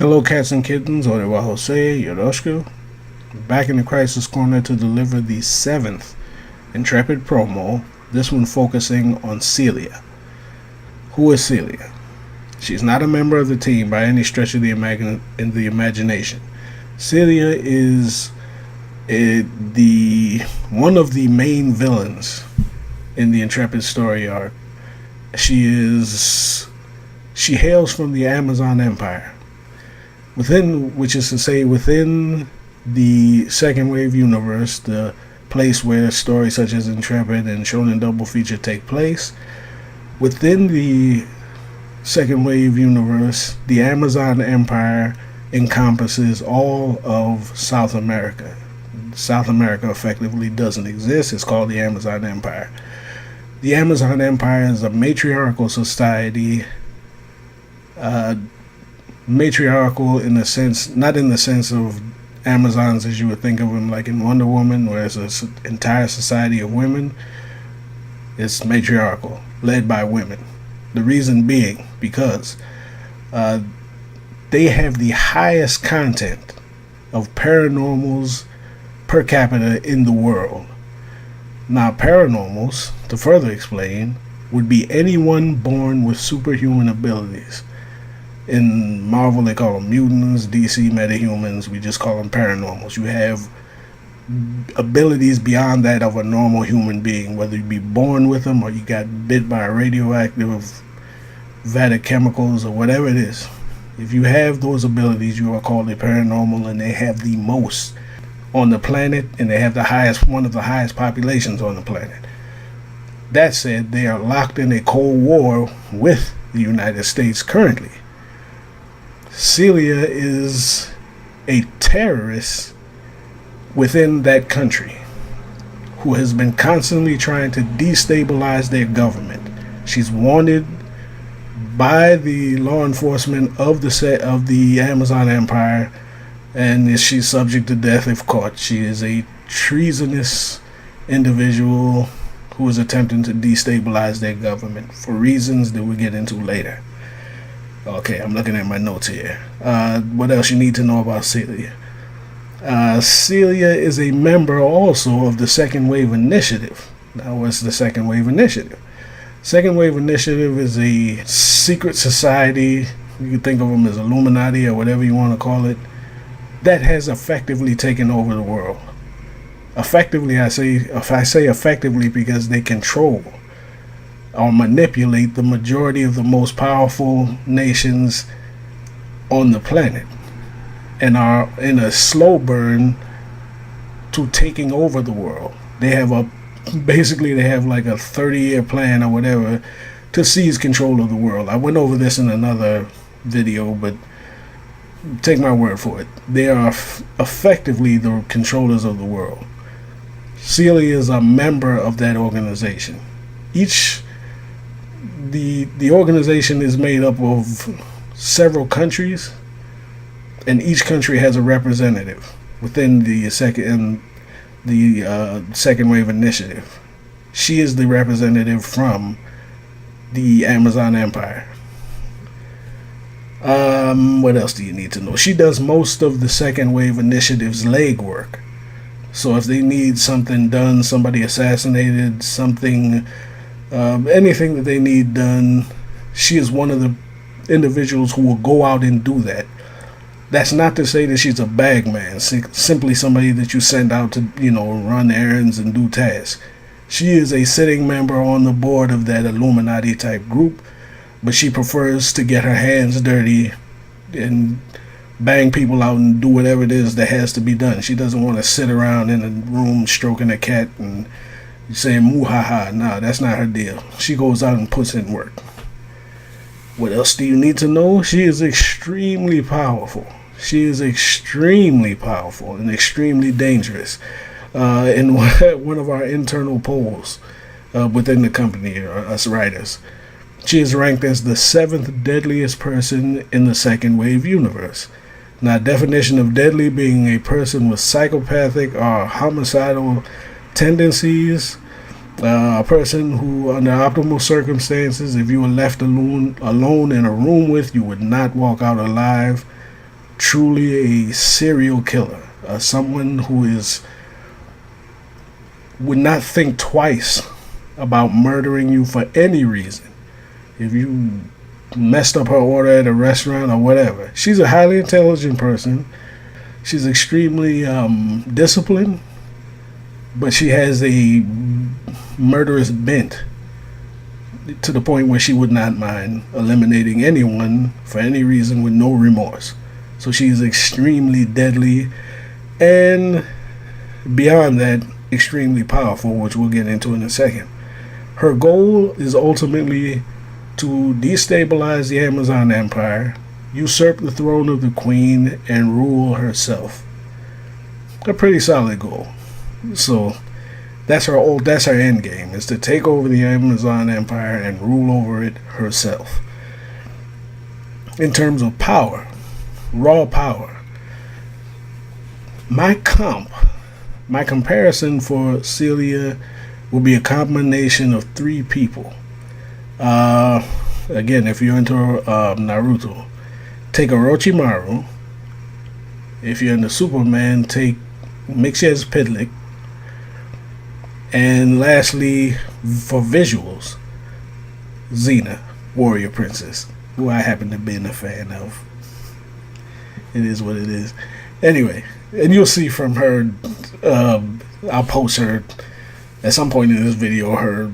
Hello, cats and kittens. Orewa Jose Yoroshku. Back in the Crisis Corner to deliver the seventh Intrepid promo. This one focusing on Celia. Who is Celia? She's not a member of the team by any stretch of the imagination. Celia is the one of the main villains in the Intrepid story arc. She hails from the Amazon Empire, which is to say within the second wave universe, the place where stories such as Intrepid and Shonen Double Feature take place. Within the second wave universe, the Amazon Empire encompasses all of South America. South America effectively doesn't exist. It's called the Amazon Empire. The Amazon Empire is a matriarchal society. Matriarchal in the sense, not in the sense of Amazons as you would think of them, like in Wonder Woman, where it's an entire society of women. It's matriarchal, led by women. The reason being because they have the highest content of paranormals per capita in the world. Now, paranormals, to further explain, would be anyone born with superhuman abilities. In Marvel, they call them mutants. DC, metahumans. We just call them paranormals. You have abilities beyond that of a normal human being, whether you be born with them or you got bit by a radioactive vat of chemicals or whatever it is. If you have those abilities, you are called a paranormal, and they have the most on the planet, and they have one of the highest populations on the planet. That said, they are locked in a Cold War with the United States currently. Celia is a terrorist within that country who has been constantly trying to destabilize their government. She's wanted by the law enforcement of the Amazon Empire, and she's subject to death if caught. She is a treasonous individual who is attempting to destabilize their government for reasons that we'll get into later. Okay, I'm looking at my notes here. What else you need to know about Celia? Celia is a member also of the Second Wave Initiative. Now, what's the Second Wave Initiative? Second Wave Initiative is a secret society. You can think of them as Illuminati or whatever you want to call it, that has effectively taken over the world. Effectively, I say effectively because they control or manipulate the majority of the most powerful nations on the planet, and are in a slow burn to taking over the world. They have like a 30-year plan or whatever to seize control of the world. I went over this in another video, but take my word for it. They are effectively the controllers of the world. Celia is a member of that organization. The organization is made up of several countries, and each country has a representative within the second wave initiative. She is the representative from the Amazon Empire. What else do you need to know? She does most of the second wave initiative's legwork. So if they need something done, somebody assassinated, something, anything that they need done, she is one of the individuals who will go out and do that. That's not to say that she's a bagman, simply somebody that you send out to, run errands and do tasks. She is a sitting member on the board of that Illuminati type group, but she prefers to get her hands dirty and bang people out and do whatever it is that has to be done. She doesn't want to sit around in a room stroking a cat and saying moo-ha-ha. Nah, that's not her deal. She goes out and puts in work. What else do you need to know? She is extremely powerful. She is extremely powerful and extremely dangerous. In one of our internal polls within the company, us writers, she is ranked as the 7th deadliest person in the second wave universe. Now, definition of deadly being a person with psychopathic or homicidal tendencies, a person who, under optimal circumstances, if you were left alone in a room with, you would not walk out alive. truly a serial killer, someone who would not think twice about murdering you for any reason. If you messed up her order at a restaurant or whatever. She's a highly intelligent person. She's extremely disciplined, but she has a murderous bent to the point where she would not mind eliminating anyone for any reason with no remorse. So she's extremely deadly and beyond that, extremely powerful, which we'll get into in a second. Her goal is ultimately to destabilize the Amazon Empire, usurp the throne of the Queen, and rule herself. A pretty solid goal. So that's her end game, is to take over the Amazon Empire and rule over it herself. In terms of power, raw power, my comparison for Celia will be a combination of three people. Again, if you're into Naruto, take Orochimaru. If you're into Superman, take Mixyzptlk. And lastly, for visuals, Xena, Warrior Princess, who I happen to be a fan of. It is what it is. Anyway, and you'll see from her, I'll post her at some point in this video. Her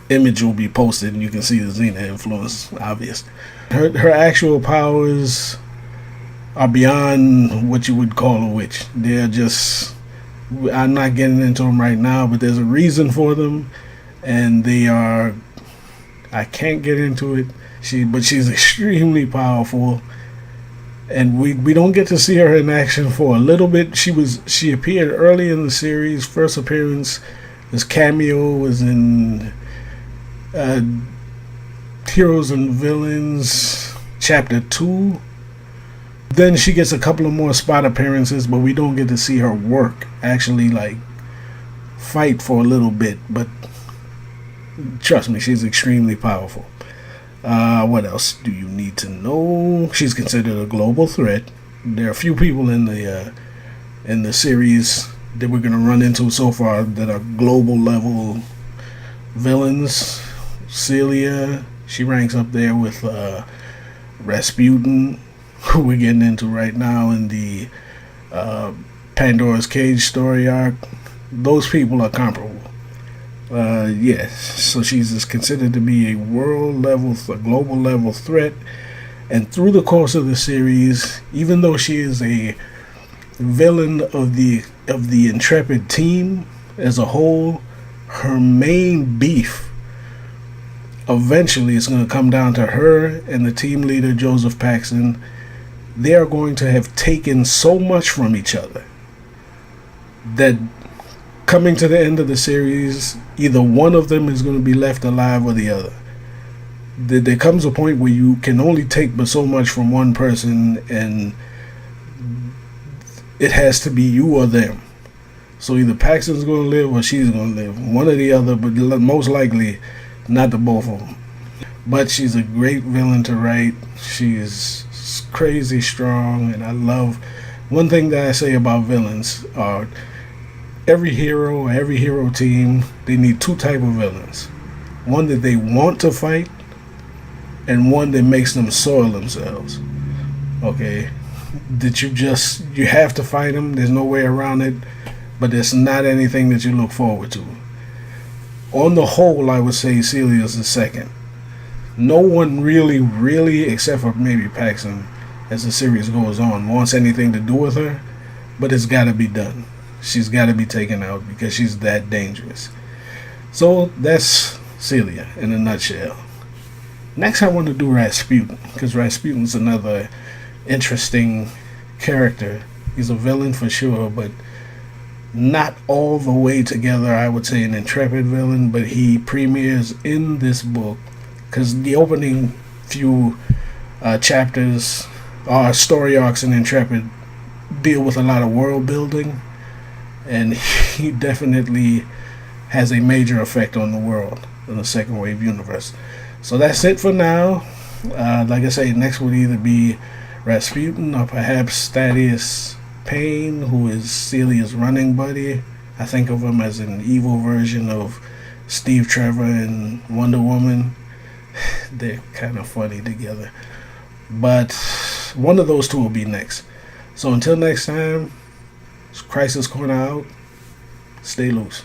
image will be posted, and you can see the Xena influence obvious. Her actual powers are beyond what you would call a witch. They're just, I'm not getting into them right now, but there's a reason for them, and they are, I can't get into it. But she's extremely powerful, and we don't get to see her in action for a little bit. She appeared early in the series. First appearance, this cameo was in Heroes and Villains Chapter 2. Then she gets a couple of more spot appearances, but we don't get to see her work, actually like fight for a little bit. But trust me, she's extremely powerful. What else do you need to know? She's considered a global threat. There are a few people in the series that we're going to run into so far that are global level villains. Celia, she ranks up there with Rasputin, who we're getting into right now in the Pandora's Cage story arc. Those people are comparable. Yes, so she's considered to be a global level threat. And through the course of the series, even though she is a villain of the Intrepid team as a whole, her main beef eventually is going to come down to her and the team leader Joseph Paxton. They are going to have taken so much from each other that coming to the end of the series, either one of them is going to be left alive or the other. There comes a point where you can only take but so much from one person, and it has to be you or them. So either Paxton's going to live or she's going to live. One or the other, but most likely not the both of them. But she's a great villain to write. She's crazy strong, and I love, one thing that I say about villains are every hero team, they need two type of villains. One that they want to fight, and one that makes them soil themselves. Okay, that you have to fight them. There's no way around it, but it's not anything that you look forward to. On the whole, I would say Celia's the second. No one really, except for maybe Paxton, as the series goes on, wants anything to do with her, but it's got to be done. She's got to be taken out because she's that dangerous. So that's Celia in a nutshell. Next, I want to do Rasputin, because Rasputin's another interesting character. He's a villain for sure, but not all the way together. I would say an Intrepid villain, but he premieres in this book because the opening few chapters, story arcs in Intrepid, deal with a lot of world building, and he definitely has a major effect on the world in the second wave universe. So that's it for now. Like I say, next would either be Rasputin, or perhaps Thaddeus Payne, who is Celia's running buddy. I think of him as an evil version of Steve Trevor and Wonder Woman. They're kind of funny together. But one of those two will be next. So until next time, Crisis Corner out. Stay loose.